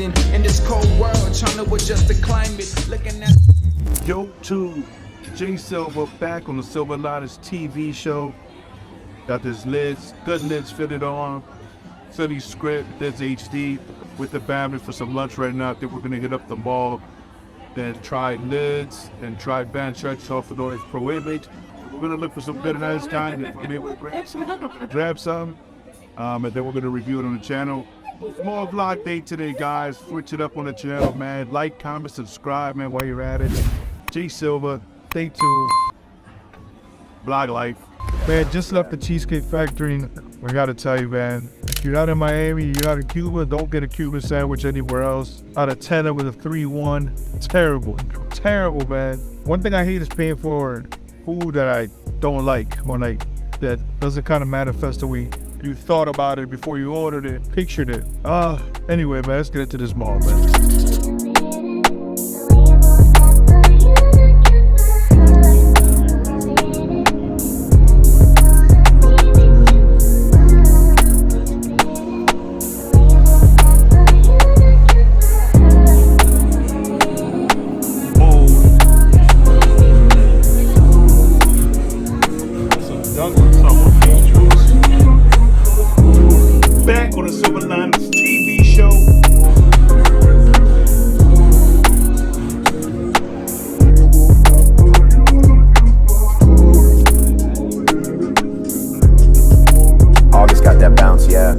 breathing in this cold world, trying to adjust the climate. Looking at Yo, to Jay Silva back on the Silver Linings TV show. Got this lids, good lids fitted on. Philly script, lids HD with the family for some lunch right now. I think we're gonna hit up the mall, then try lids and try band shirts off of those Pro Image. We're gonna look for some good nice guys and grab some, and then we're gonna review it on the channel. Small vlog day today, guys. Switch it up on the channel, man. Like, comment, subscribe, man, while you're at it. Jay Silva, stay tuned. Vlog life. Man, just left the Cheesecake Factory. We gotta tell you, man, if you're not in Miami, you're not in Cuba, don't get a Cuban sandwich anywhere else. Out of 10, it was a 3-1. Terrible, terrible, man. One thing I hate is paying for food that I don't like, or like that doesn't kind of manifest the way you thought about it before you ordered it, pictured it. Anyway, man, let's get into this mall, man. Back on the Silver Linings TV show. August got that bounce, yeah.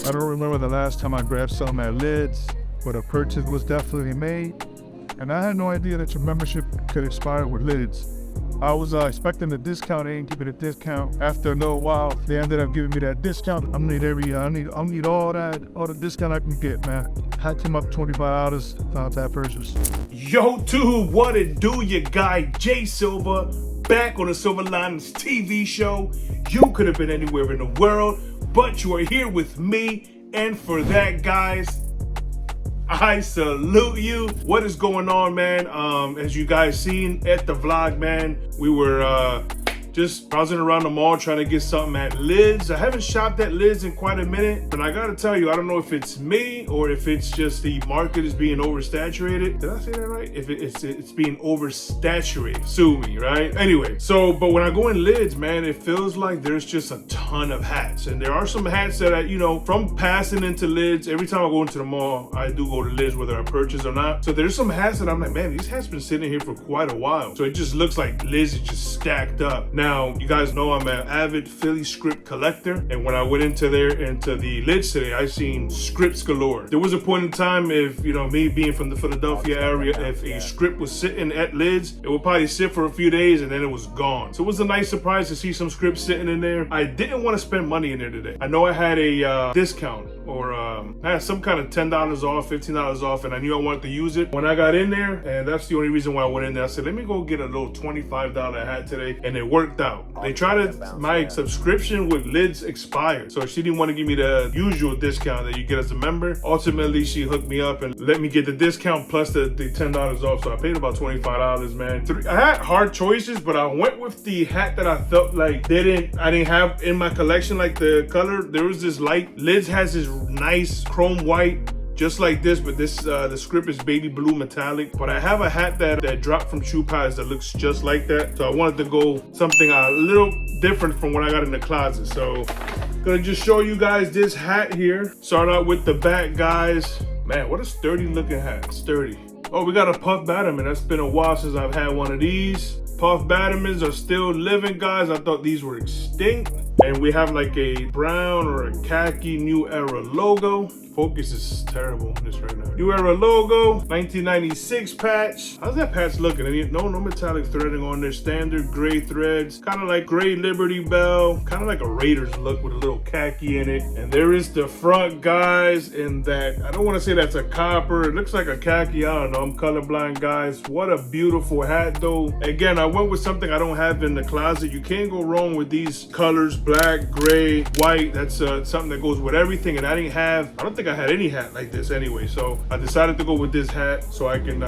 I don't remember the last time I grabbed some at Lids, but a purchase was definitely made. And I had no idea that your membership could expire with Lids. I was expecting a discount, they didn't give me a discount. After a little while, they ended up giving me that discount. I need all the discount I can get, man. Had him up $25 on that purchase. Yo, tube, what it do, your guy Jay Silva, back on the Silver Linings TV show. You could have been anywhere in the world, but you are here with me, and for that, guys, I salute you. What is going on, man? As you guys seen at the vlog, man, we were just browsing around the mall trying to get something at Lids. I haven't shopped at Lids in quite a minute, but I gotta tell you, I don't know if it's me or if it's just the market is being oversaturated. Did I say that right? If it's being oversaturated, sue me, right? Anyway, but when I go in Lids, man, it feels like there's just a ton of hats, and there are some hats that from passing into Lids, every time I go into the mall, I do go to Lids whether I purchase or not. So there's some hats that I'm like, man, these hats been sitting here for quite a while. So it just looks like Lids is just stacked up. Now, you guys know I'm an avid Philly script collector, and when I went into the Lids today, I seen scripts galore. There was a point in time, if me being from the Philadelphia area, if a script was sitting at Lids, it would probably sit for a few days and then it was gone. So it was a nice surprise to see some scripts sitting in there. I didn't want to spend money in there today. I know I had a discount, or I had some kind of $10 off, $15 off, and I knew I wanted to use it when I got in there, and that's the only reason why I went in there. I said, let me go get a little $25 hat today, and it worked out. They tried to, my subscription with Lids expired, so she didn't want to give me the usual discount that you get as a member. Ultimately, she hooked me up and let me get the discount plus the $10 off, so I paid about $25, man. I had hard choices, but I went with the hat that I felt like I didn't have in my collection, like the color. There was this light. Lids has this nice chrome white, just like this, but this the script is baby blue metallic. But I have a hat that dropped from Shoe Pies that looks just like that, so I wanted to go something a little different from what I got in the closet. So gonna just show you guys this hat here. Start out with the back, guys. Man, what a sturdy looking hat. Sturdy. Oh, we got a Puff Batterman. That's been a while since I've had one of these. Puff Battermans are still living, guys. I thought these were extinct. And we have like a brown or a khaki New Era logo. Focus is terrible on this right now. New Era logo, 1996 patch. How's that patch looking? No metallic threading on there. Standard gray threads, kind of like gray Liberty Bell, kind of like a Raiders look with a little khaki in it. And there is the front, guys, in that, I don't want to say that's a copper. It looks like a khaki. I don't know. I'm colorblind, guys. What a beautiful hat, though. Again, I went with something I don't have in the closet. You can't go wrong with these colors: black, gray, white. That's something that goes with everything. And I don't think I had any hat like this anyway, so I decided to go with this hat so I can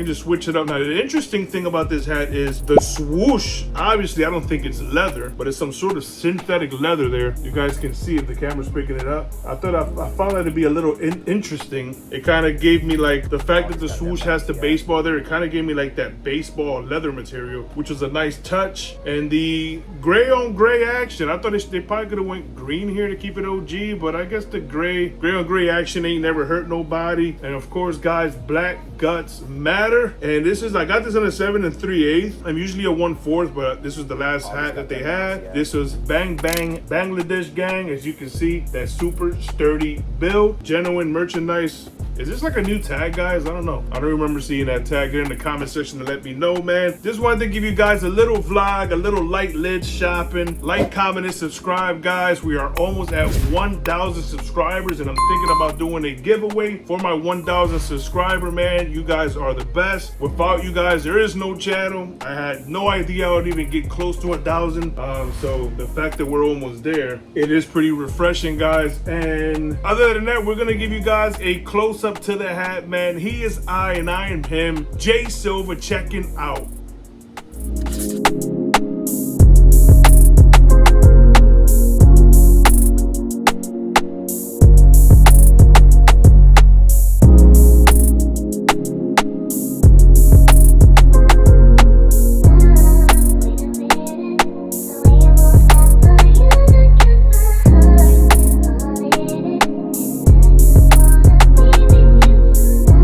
just switch it up. Now, the interesting thing about this hat is the swoosh. Obviously, I don't think it's leather, but it's some sort of synthetic leather there. You guys can see if the camera's picking it up. I found that to be a little interesting. It kind of gave me like the fact that the swoosh has the baseball there. It kind of gave me like that baseball leather material, which was a nice touch. And the gray on gray action, I thought they probably could have went green here to keep it OG, but I guess the gray on gray action ain't never hurt nobody. And of course, guys, black guts matter. And I got this in a 7 3/8. I'm usually a 1/4, but this was the last hat that they had. This was Bang Bang Bangladesh Gang. As you can see, that super sturdy build, genuine merchandise. Is this like a new tag, guys? I don't know. I don't remember seeing that tag. Get in the comment section to let me know, man. Just wanted to give you guys a little vlog, a little light lid shopping. Like, comment, and subscribe, guys. We are almost at 1,000 subscribers, and I'm thinking about doing a giveaway for my 1,000 subscriber, man. You guys are the best. Without you guys, there is no channel. I had no idea I would even get close to 1,000. So the fact that we're almost there, it is pretty refreshing, guys. And other than that, we're gonna give you guys a close up to the hat, man. He is I and I am him. Jay Silva checking out.